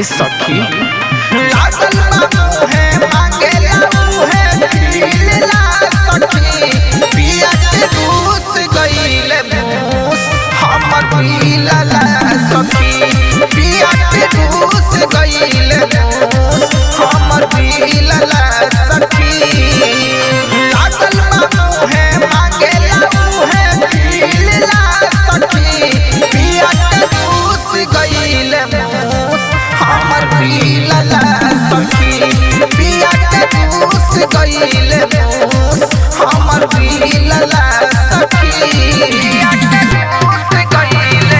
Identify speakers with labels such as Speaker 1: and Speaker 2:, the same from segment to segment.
Speaker 1: सखी लागल बाबू है मांगे लाऊ है पीला सखी पिया के दूस गईल मूस हमर पीला सखी पिया के दूस गईल मूस हमर पीला सखी लागल बाबू है मांगे लाऊ है पीला सखी पिया के दूस गईल मूस हमर पीला सखी पिया के दूस गईल मूस हमर पीला सखी पिया के दूस गईल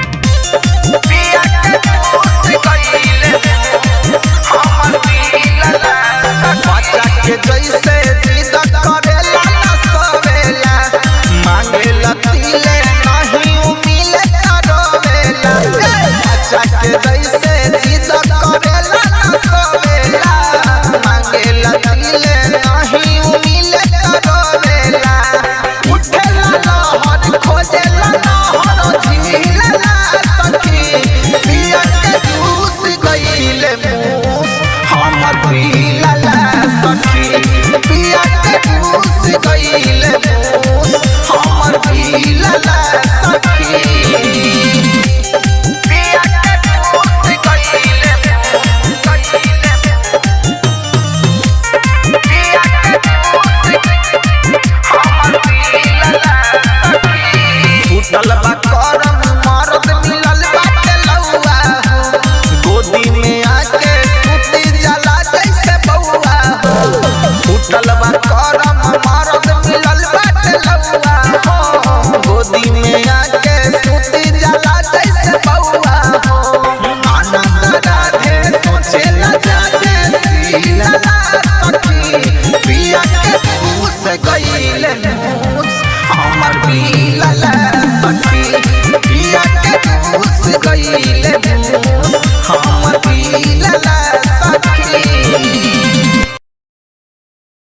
Speaker 1: पिया के दूस गईल हमर पीला बच्चा के जैसे जिद करेला न सवेला मांगेला तिले बच्चा के जैसे जिद करेला न सवेला मांगेला तिले नहीं मिले करेला उठेला लहर खोजेला नहर झीलेला सखी पिया के दूस गईल मूस हमर पीला सखी पिया के दूस गईल मूस हमर पीला सखी टूटल बा करम मरद मिलल बाटे लौआ गोदी में आके सूती जला जैसे बउआ टूटल बा करम मरद मिलल बाटे लौआ गोदी में आके सूती जला जैसे बउआ आनंद राधे सोचेला जाते सीला सखी पिया के दूस गईल मूस हमर पीला सखी पिया के दूस गईल मूस हमर